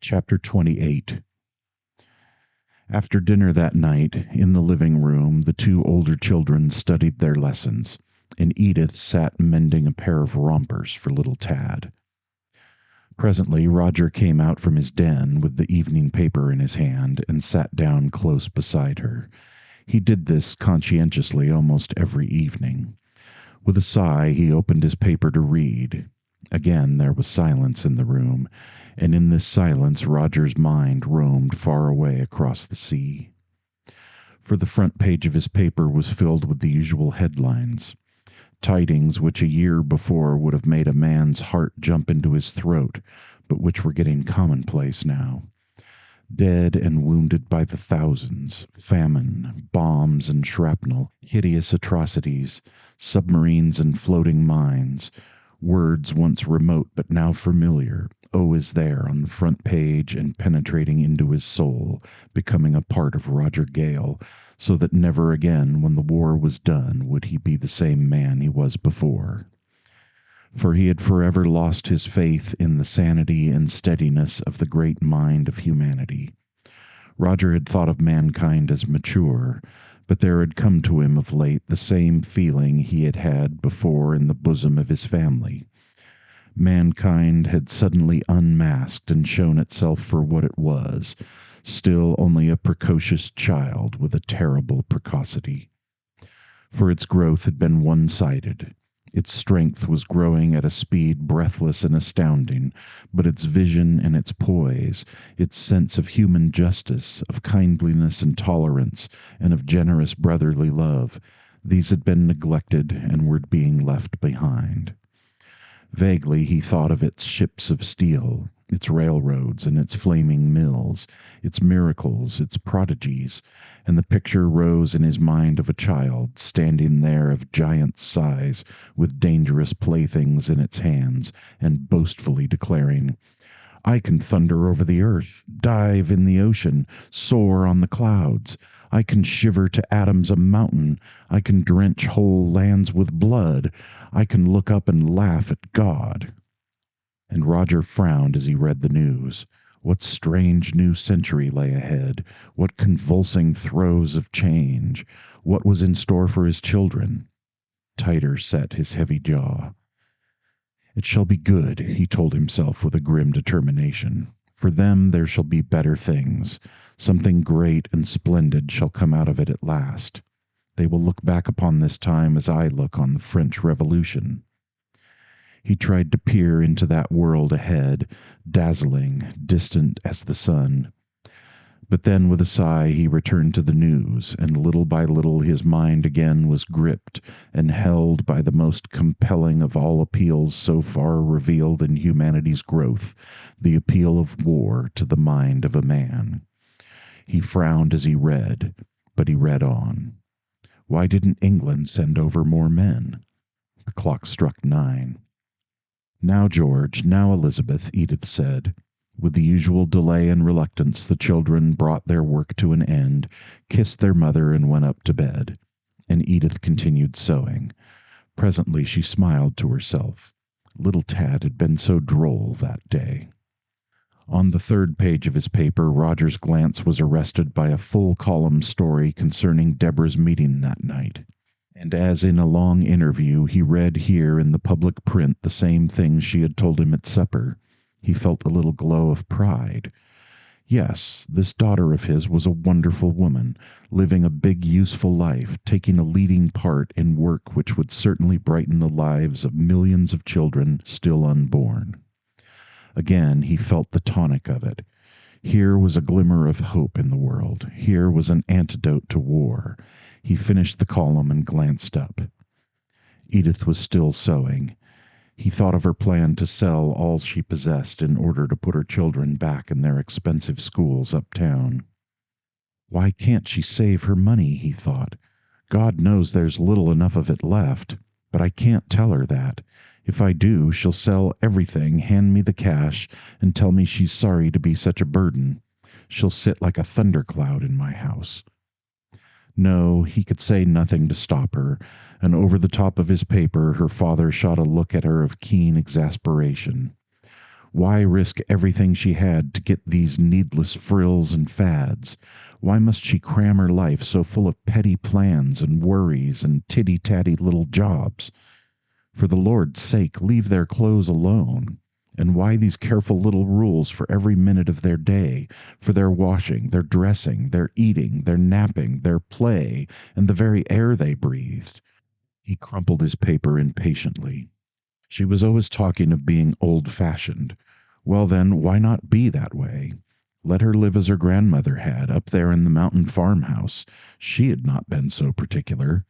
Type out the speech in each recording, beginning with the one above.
Chapter 28. After dinner that night, in the living room, the two older children studied their lessons, and Edith sat mending a pair of rompers for little Tad. Presently, Roger came out from his den with the evening paper in his hand and sat down close beside her. He did this conscientiously almost every evening. With a sigh, he opened his paper to read. Again there was silence in the room, and in this silence Roger's mind roamed far away across the sea. For the front page of his paper was filled with the usual headlines, tidings which a year before would have made a man's heart jump into his throat, but which were getting commonplace now. Dead and wounded by the thousands, famine, bombs and shrapnel, hideous atrocities, submarines and floating mines. Words once remote but now familiar, is there on the front page and penetrating into his soul, becoming a part of Roger Gale, so that never again, when the war was done, would he be the same man he was before. For he had forever lost his faith in the sanity and steadiness of the great mind of humanity. Roger had thought of mankind as mature, but there had come to him of late the same feeling he had had before in the bosom of his family. Mankind had suddenly unmasked and shown itself for what it was, still only a precocious child with a terrible precocity. For its growth had been one-sided. Its strength was growing at a speed breathless and astounding, but its vision and its poise, its sense of human justice, of kindliness and tolerance, and of generous brotherly love, these had been neglected and were being left behind. Vaguely he thought of its ships of steel, its railroads and its flaming mills, its miracles, its prodigies, and the picture rose in his mind of a child standing there of giant size with dangerous playthings in its hands and boastfully declaring, "I can thunder over the earth, dive in the ocean, soar on the clouds. I can shiver to atoms a mountain. I can drench whole lands with blood. I can look up and laugh at God." And Roger frowned as he read the news. What strange new century lay ahead? What convulsing throes of change? What was in store for his children? Tighter set his heavy jaw. "It shall be good," he told himself with a grim determination. "For them there shall be better things. Something great and splendid shall come out of it at last. They will look back upon this time as I look on the French Revolution." He tried to peer into that world ahead, dazzling, distant as the sun. But then with a sigh he returned to the news, and little by little his mind again was gripped and held by the most compelling of all appeals so far revealed in humanity's growth, the appeal of war to the mind of a man. He frowned as he read, but he read on. Why didn't England send over more men? The clock struck 9. "Now, George, now, Elizabeth," Edith said. With the usual delay and reluctance, the children brought their work to an end, kissed their mother, and went up to bed. And Edith continued sewing. Presently she smiled to herself. Little Tad had been so droll that day. On the third page of his paper, Roger's glance was arrested by a full-column story concerning Deborah's meeting that night. And as in a long interview he read here in the public print the same things she had told him at supper, he felt a little glow of pride. Yes, this daughter of his was a wonderful woman, living a big useful life, taking a leading part in work which would certainly brighten the lives of millions of children still unborn. Again he felt the tonic of it. Here was a glimmer of hope in the world. Here was an antidote to war. He finished the column and glanced up. Edith was still sewing. He thought of her plan to sell all she possessed in order to put her children back in their expensive schools uptown. Why can't she save her money, he thought. God knows there's little enough of it left, but I can't tell her that. If I do, she'll sell everything, hand me the cash, and tell me she's sorry to be such a burden. She'll sit like a thundercloud in my house. No, he could say nothing to stop her, and over the top of his paper her father shot a look at her of keen exasperation. Why risk everything she had to get these needless frills and fads? Why must she cram her life so full of petty plans and worries and titty-tatty little jobs? For the Lord's sake, leave their clothes alone. And why these careful little rules for every minute of their day, for their washing, their dressing, their eating, their napping, their play, and the very air they breathed? He crumpled his paper impatiently. She was always talking of being old-fashioned. Well, then, why not be that way? Let her live as her grandmother had, up there in the mountain farmhouse. She had not been so particular.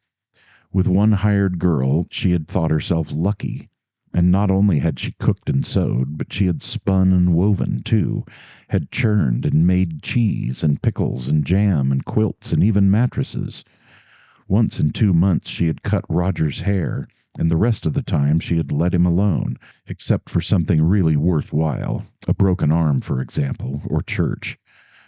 With one hired girl, she had thought herself lucky. And not only had she cooked and sewed, but she had spun and woven, too, had churned and made cheese and pickles and jam and quilts and even mattresses. Once in 2 months she had cut Roger's hair, and the rest of the time she had let him alone, except for something really worthwhile, a broken arm, for example, or church.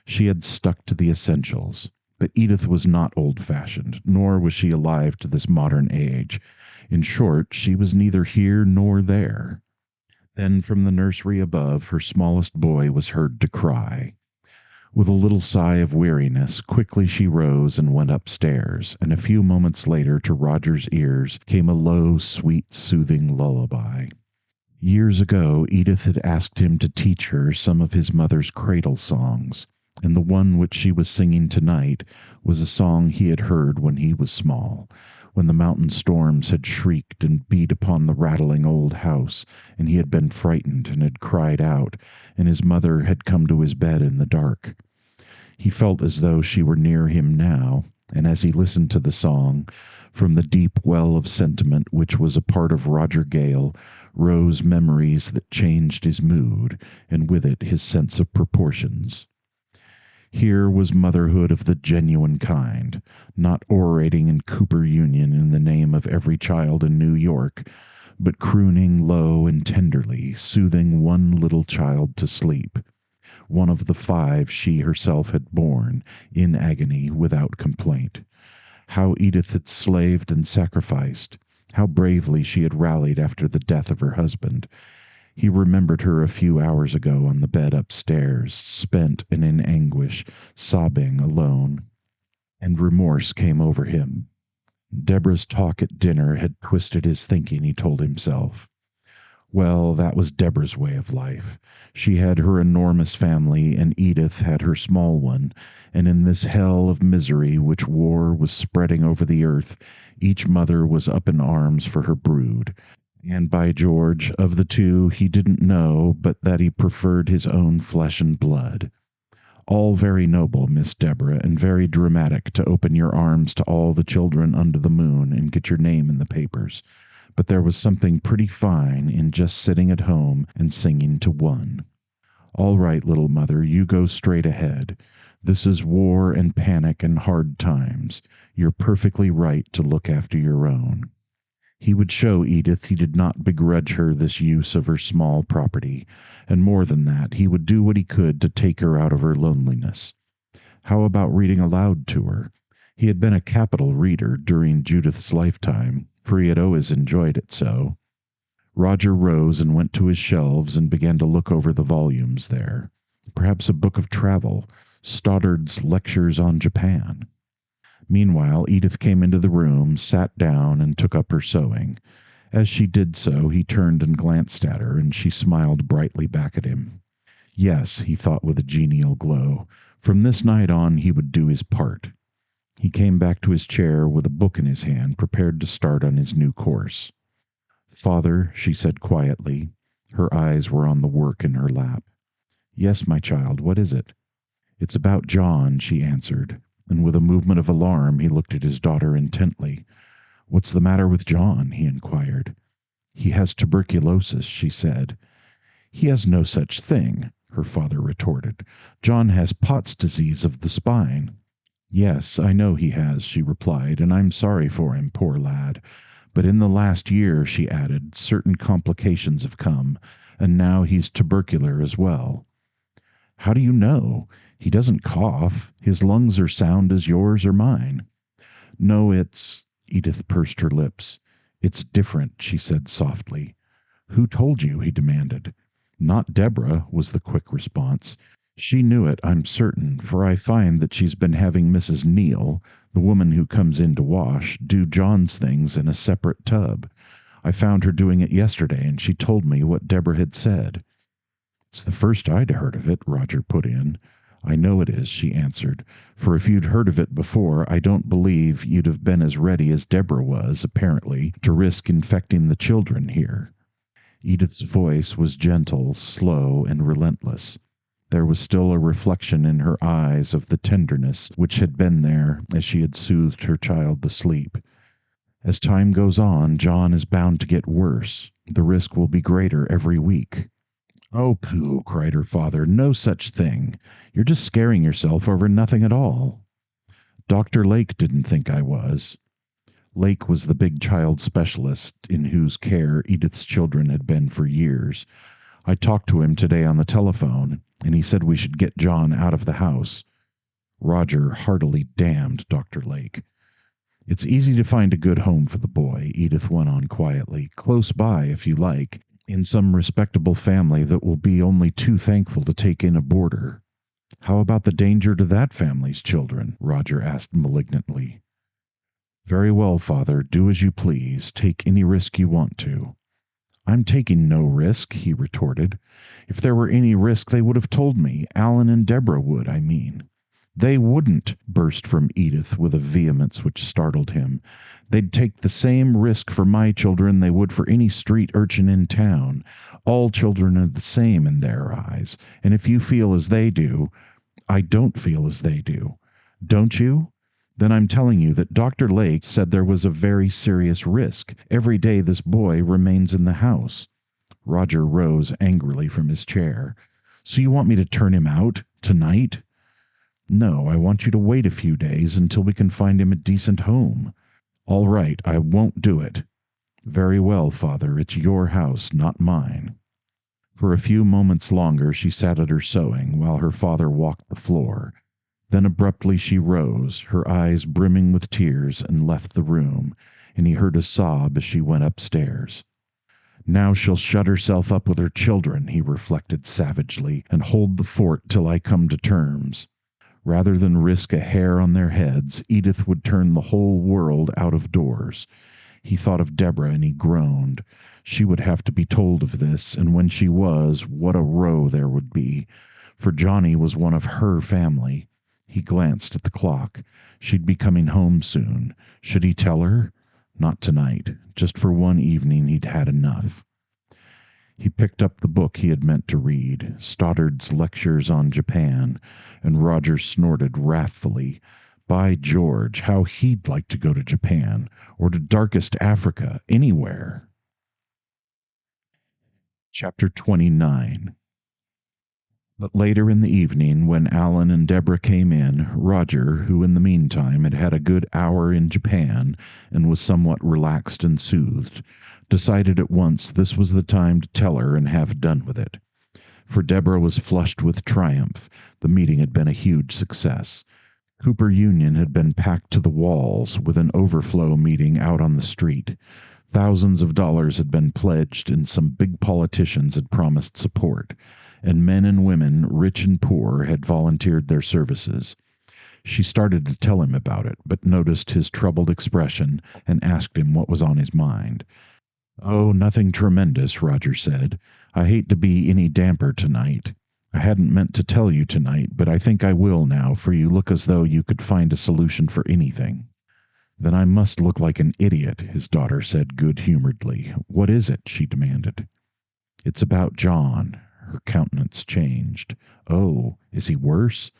She had stuck to the essentials. But Edith was not old-fashioned, nor was she alive to this modern age. In short, she was neither here nor there. Then from the nursery above her smallest boy was heard to cry. With a little sigh of weariness, quickly she rose and went upstairs, and a few moments later to Roger's ears came a low, sweet, soothing lullaby. Years ago Edith had asked him to teach her some of his mother's cradle songs, and the one which she was singing tonight was a song he had heard when he was small, when the mountain storms had shrieked and beat upon the rattling old house, and he had been frightened and had cried out, and his mother had come to his bed in the dark. He felt as though she were near him now, and as he listened to the song, from the deep well of sentiment which was a part of Roger Gale rose memories that changed his mood, and with it his sense of proportions. Here was motherhood of the genuine kind, not orating in Cooper Union in the name of every child in New York, but crooning low and tenderly, soothing one little child to sleep, one of the 5 she herself had borne, in agony without complaint. How Edith had slaved and sacrificed, how bravely she had rallied after the death of her husband. He remembered her a few hours ago on the bed upstairs, spent and in anguish, sobbing alone. And remorse came over him. Deborah's talk at dinner had twisted his thinking, he told himself. Well, that was Deborah's way of life. She had her enormous family, and Edith had her small one, and in this hell of misery which war was spreading over the earth, each mother was up in arms for her brood. And by George, of the two, he didn't know but that he preferred his own flesh and blood. All very noble, Miss Deborah, and very dramatic to open your arms to all the children under the moon and get your name in the papers. But there was something pretty fine in just sitting at home and singing to one. All right, little mother, you go straight ahead. This is war and panic and hard times. You're perfectly right to look after your own. He would show Edith he did not begrudge her this use of her small property, and more than that, he would do what he could to take her out of her loneliness. How about reading aloud to her? He had been a capital reader during Judith's lifetime, for he had always enjoyed it so. Roger rose and went to his shelves and began to look over the volumes there. Perhaps a book of travel, Stoddard's Lectures on Japan. Meanwhile, Edith came into the room, sat down, and took up her sewing. As she did so, he turned and glanced at her, and she smiled brightly back at him. Yes, he thought with a genial glow, from this night on he would do his part. He came back to his chair with a book in his hand, prepared to start on his new course. Father, she said quietly. Her eyes were on the work in her lap. Yes, my child, what is it? It's about John, she answered, and with a movement of alarm he looked at his daughter intently. What's the matter with John? He inquired. He has tuberculosis, she said. He has no such thing, her father retorted. John has Pott's disease of the spine. Yes, I know he has, she replied, and I'm sorry for him, poor lad. But in the last year, she added, certain complications have come, and now he's tubercular as well. How do you know? He doesn't cough. His lungs are sound as yours or mine. No, Edith pursed her lips. It's different, she said softly. Who told you? He demanded. Not Deborah, was the quick response. She knew it, I'm certain, for I find that she's been having Mrs. Neal, the woman who comes in to wash, do John's things in a separate tub. I found her doing it yesterday, and she told me what Deborah had said. It's the first I'd heard of it, Roger put in. I know it is, she answered, for if you'd heard of it before, I don't believe you'd have been as ready as Deborah was, apparently, to risk infecting the children here. Edith's voice was gentle, slow, and relentless. There was still a reflection in her eyes of the tenderness which had been there as she had soothed her child to sleep. As time goes on, John is bound to get worse. The risk will be greater every week. Oh, pooh, cried her father. No such thing. You're just scaring yourself over nothing at all. Dr. Lake didn't think I was. Lake was the big child specialist in whose care Edith's children had been for years. I talked to him today on the telephone, and he said we should get John out of the house. Roger heartily damned Dr. Lake. It's easy to find a good home for the boy, Edith went on quietly, close by, if you like, in some respectable family that will be only too thankful to take in a boarder. How about the danger to that family's children? Roger asked malignantly. Very well, father, do as you please. Take any risk you want to. I'm taking no risk, he retorted. If there were any risk, they would have told me. Alan and Deborah would, I mean. They wouldn't, burst from Edith with a vehemence which startled him. They'd take the same risk for my children they would for any street urchin in town. All children are the same in their eyes, and if you feel as they do, I don't feel as they do. Don't you? Then I'm telling you that Dr. Lake said there was a very serious risk every day this boy remains in the house. Roger rose angrily from his chair. So you want me to turn him out tonight? No, I want you to wait a few days until we can find him a decent home. All right, I won't do it. Very well, father, it's your house, not mine. For a few moments longer she sat at her sewing while her father walked the floor. Then abruptly she rose, her eyes brimming with tears, and left the room, and he heard a sob as she went upstairs. Now she'll shut herself up with her children, he reflected savagely, and hold the fort till I come to terms. Rather than risk a hair on their heads, Edith would turn the whole world out of doors. He thought of Deborah, and he groaned. She would have to be told of this, and when she was, what a row there would be. For Johnny was one of her family. He glanced at the clock. She'd be coming home soon. Should he tell her? Not tonight. Just for one evening he'd had enough. He picked up the book he had meant to read, Stoddard's Lectures on Japan, and Roger snorted wrathfully. By George, how he'd like to go to Japan, or to darkest Africa, anywhere. Chapter 29. But later in the evening, when Alan and Deborah came in, Roger, who in the meantime had had a good hour in Japan and was somewhat relaxed and soothed, decided at once this was the time to tell her and have done with it. For Deborah was flushed with triumph. The meeting had been a huge success. Cooper Union had been packed to the walls, with an overflow meeting out on the street. Thousands of dollars had been pledged, and some big politicians had promised support, and men and women, rich and poor, had volunteered their services. She started to tell him about it, but noticed his troubled expression and asked him what was on his mind. Oh, nothing tremendous, Roger said. I hate to be any damper tonight. I hadn't meant to tell you tonight, but I think I will now, for you look as though you could find a solution for anything. Then I must look like an idiot, his daughter said good-humoredly. What is it? She demanded. It's about John. Her countenance changed. Oh, is he worse?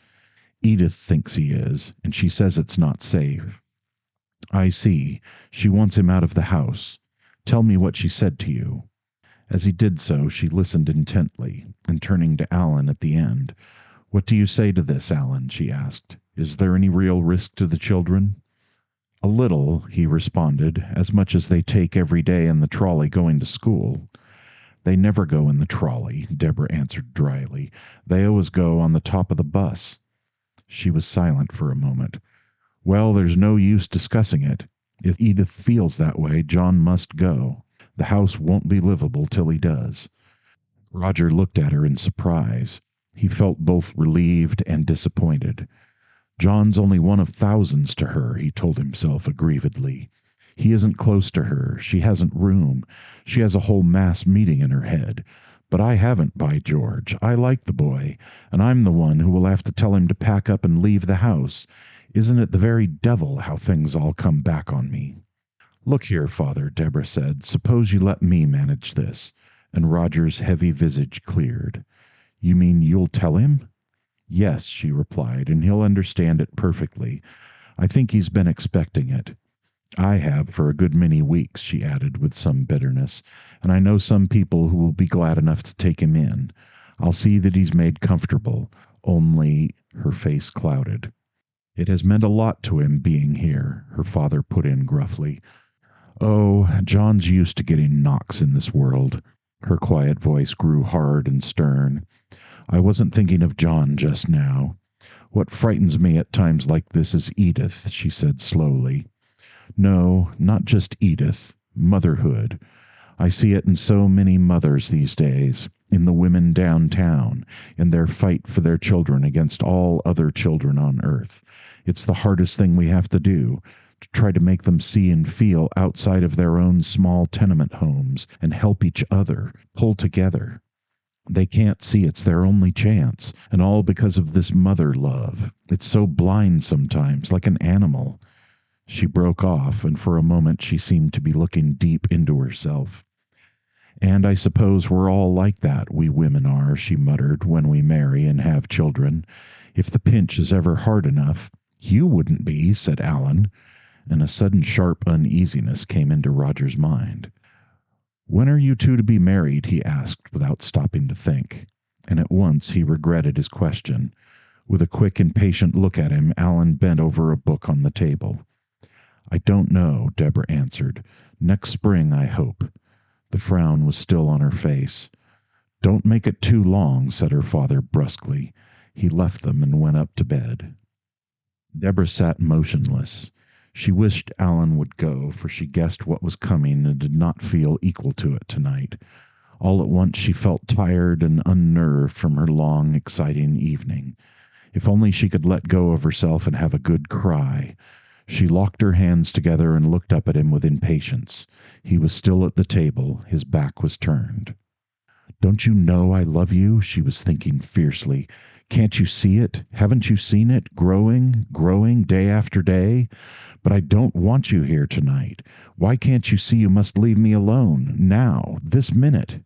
Edith thinks he is, and she says it's not safe. I see. She wants him out of the house. Tell me what she said to you. As he did so, she listened intently, and turning to Alan at the end, What do you say to this, Alan? She asked. Is there any real risk to the children? A little, he responded, as much as they take every day in the trolley going to school. They never go in the trolley, Deborah answered dryly. They always go on the top of the bus. She was silent for a moment. Well, there's no use discussing it. If Edith feels that way, John must go. The house won't be livable till he does. Roger looked at her in surprise. He felt both relieved and disappointed. John's only one of thousands to her, he told himself aggrievedly. He isn't close to her. She hasn't room. She has a whole mass meeting in her head. But I haven't, by George. I like the boy, and I'm the one who will have to tell him to pack up and leave the house. Isn't it the very devil how things all come back on me? Look here, father, Deborah said. Suppose you let me manage this. And Roger's heavy visage cleared. You mean you'll tell him? Yes, she replied, and he'll understand it perfectly. I think he's been expecting it. I have for a good many weeks, she added with some bitterness, and I know some people who will be glad enough to take him in. I'll see that he's made comfortable. Only, her face clouded. It has meant a lot to him being here, her father put in gruffly. Oh, John's used to getting knocks in this world. Her quiet voice grew hard and stern. I wasn't thinking of John just now. What frightens me at times like this is Edith, she said slowly. No, not just Edith. Motherhood. I see it in so many mothers these days, in the women downtown, in their fight for their children against all other children on earth. It's the hardest thing we have to do, to try to make them see and feel outside of their own small tenement homes and help each other, pull together. They can't see it's their only chance, and all because of this mother love. It's so blind sometimes, like an animal. She broke off, and for a moment she seemed to be looking deep into herself. And I suppose we're all like that, we women are, she muttered, when we marry and have children. If the pinch is ever hard enough. You wouldn't be, said Alan, and a sudden sharp uneasiness came into Roger's mind. When are you two to be married? He asked without stopping to think. And at once he regretted his question. With a quick, impatient look at him, Alan bent over a book on the table. I don't know, Deborah answered. Next spring, I hope. The frown was still on her face. Don't make it too long, said her father brusquely. He left them and went up to bed. Deborah sat motionless. She wished Alan would go, for she guessed what was coming and did not feel equal to it tonight. All at once she felt tired and unnerved from her long, exciting evening. If only she could let go of herself and have a good cry. She locked her hands together and looked up at him with impatience. He was still at the table. His back was turned. Don't you know I love you? She was thinking fiercely. Can't you see it? Haven't you seen it? Growing day after day? But I don't want you here tonight. Why can't you see you must leave me alone? Now, this minute.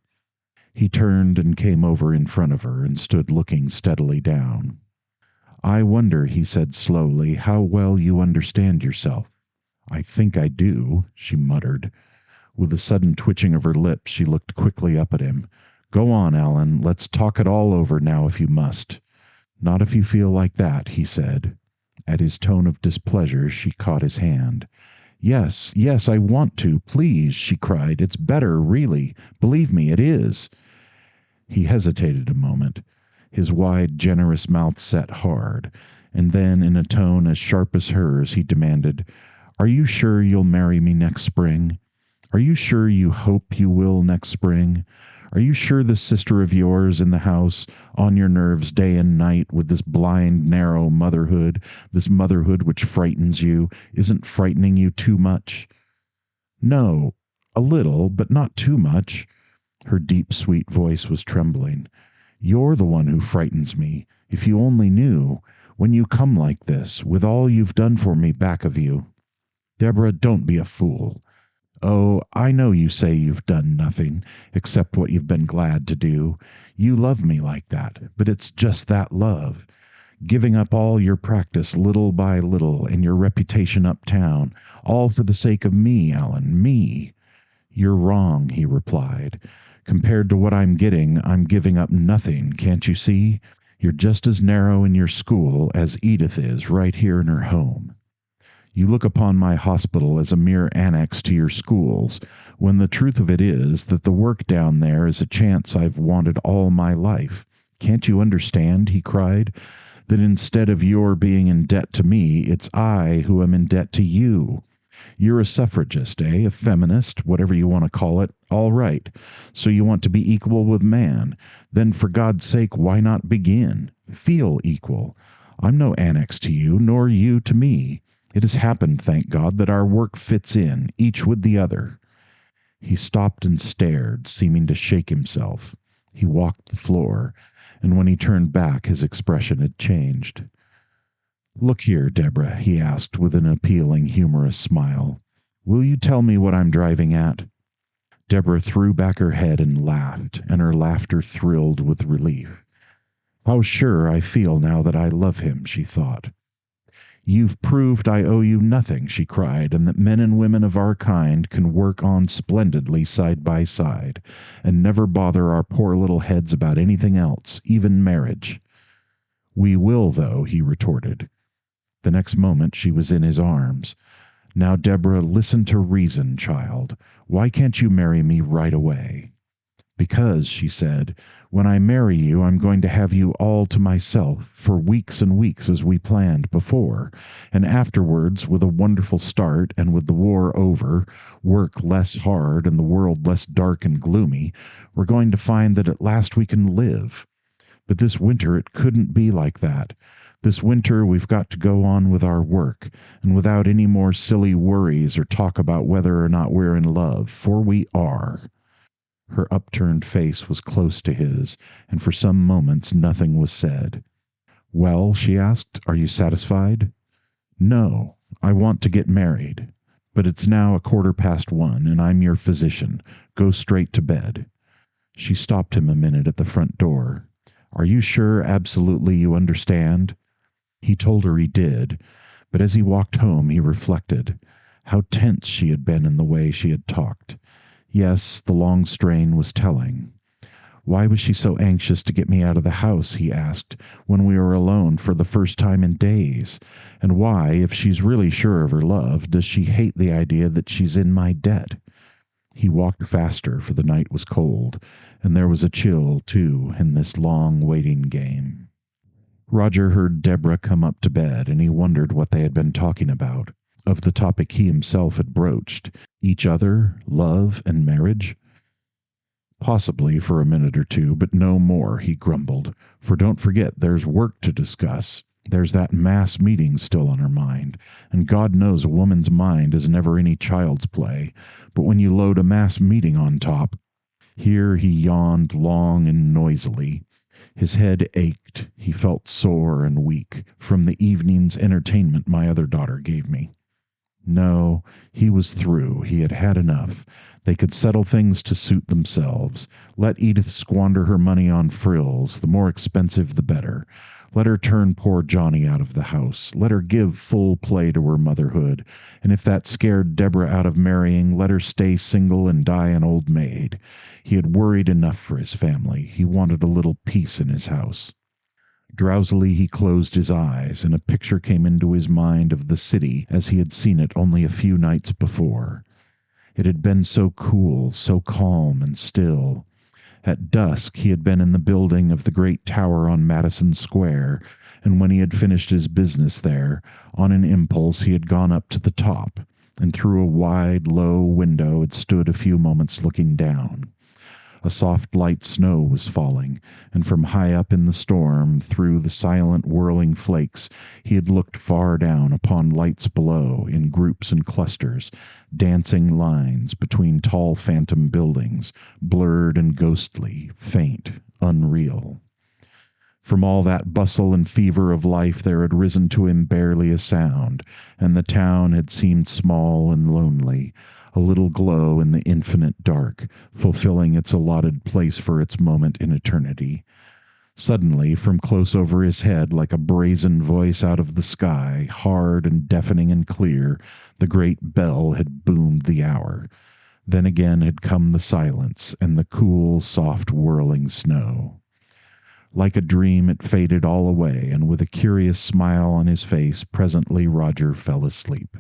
He turned and came over in front of her and stood looking steadily down. I wonder, he said slowly, how well you understand yourself. I think I do, she muttered. With a sudden twitching of her lips, she looked quickly up at him. Go on, Alan. Let's talk it all over now if you must. Not if you feel like that, he said. At his tone of displeasure, she caught his hand. Yes, yes, I want to. Please, she cried. It's better, really. Believe me, it is. He hesitated a moment. His wide, generous mouth set hard, and then, in a tone as sharp as hers, he demanded, Are you sure you'll marry me next spring? Are you sure you hope you will next spring? Are you sure this sister of yours in the house, on your nerves day and night with this blind, narrow motherhood, this motherhood which frightens you, isn't frightening you too much? No, a little, but not too much. Her deep, sweet voice was trembling. You're the one who frightens me. If you only knew, when you come like this, with all you've done for me back of you. Deborah, don't be a fool. Oh, I know you say you've done nothing, except what you've been glad to do. You love me like that, but it's just that love. Giving up all your practice little by little and your reputation uptown, all for the sake of me, Alan, me. You're wrong, he replied. Compared to what I'm getting, I'm giving up nothing, can't you see? You're just as narrow in your school as Edith is right here in her home. You look upon my hospital as a mere annex to your schools, when the truth of it is that the work down there is a chance I've wanted all my life. Can't you understand, he cried, that instead of your being in debt to me, it's I who am in debt to you? You're a suffragist, eh? A feminist, whatever you want to call it. All right. So you want to be equal with man. Then, for God's sake, why not begin? Feel equal. I'm no annex to you, nor you to me. It has happened, thank God, that our work fits in, each with the other. He stopped and stared, seeming to shake himself. He walked the floor, and when he turned back, his expression had changed. Look here, Deborah, he asked with an appealing, humorous smile. Will you tell me what I'm driving at? Deborah threw back her head and laughed, and her laughter thrilled with relief. How sure I feel now that I love him, she thought. You've proved I owe you nothing, she cried, and that men and women of our kind can work on splendidly side by side, and never bother our poor little heads about anything else, even marriage. We will, though, he retorted. The next moment she was in his arms. Now, Deborah, listen to reason, child. Why can't you marry me right away? Because, she said, when I marry you, I'm going to have you all to myself for weeks and weeks as we planned before, and afterwards, with a wonderful start and with the war over, work less hard and the world less dark and gloomy, we're going to find that at last we can live. But this winter it couldn't be like that. This winter we've got to go on with our work, and without any more silly worries or talk about whether or not we're in love, for we are. Her upturned face was close to his, and for some moments nothing was said. Well, she asked, are you satisfied? No, I want to get married. But it's now 1:15, and I'm your physician. Go straight to bed. She stopped him a minute at the front door. Are you sure absolutely you understand? He told her he did, but as he walked home he reflected. How tense she had been in the way she had talked. Yes, the long strain was telling. Why was she so anxious to get me out of the house, he asked, when we were alone for the first time in days? And why, if she's really sure of her love, does she hate the idea that she's in my debt? He walked faster, for the night was cold, and there was a chill, too, in this long waiting game. Roger heard Deborah come up to bed, and he wondered what they had been talking about. Of the topic he himself had broached, each other, love, and marriage? Possibly for a minute or two, but no more, he grumbled. For don't forget, there's work to discuss. There's that mass meeting still on her mind, and God knows a woman's mind is never any child's play. But when you load a mass meeting on top— Here he yawned long and noisily. His head ached. He felt sore and weak from the evening's entertainment my other daughter gave me. No, he was through. He had had enough. They could settle things to suit themselves. Let Edith squander her money on frills, the more expensive the better. Let her turn poor Johnny out of the house. Let her give full play to her motherhood. And if that scared Deborah out of marrying, let her stay single and die an old maid. He had worried enough for his family. He wanted a little peace in his house. Drowsily he closed his eyes, and a picture came into his mind of the city as he had seen it only a few nights before. It had been so cool, so calm and still. At dusk he had been in the building of the great tower on Madison Square, and when he had finished his business there, on an impulse he had gone up to the top, and through a wide, low window had stood a few moments looking down. A soft light snow was falling, and from high up in the storm, through the silent whirling flakes, he had looked far down upon lights below, in groups and clusters, dancing lines between tall phantom buildings, blurred and ghostly, faint, unreal. From all that bustle and fever of life there had risen to him barely a sound, and the town had seemed small and lonely, a little glow in the infinite dark, fulfilling its allotted place for its moment in eternity. Suddenly, from close over his head, like a brazen voice out of the sky, hard and deafening and clear, the great bell had boomed the hour. Then again had come the silence, and the cool, soft, whirling snow. Like a dream it faded all away, and with a curious smile on his face, presently Roger fell asleep.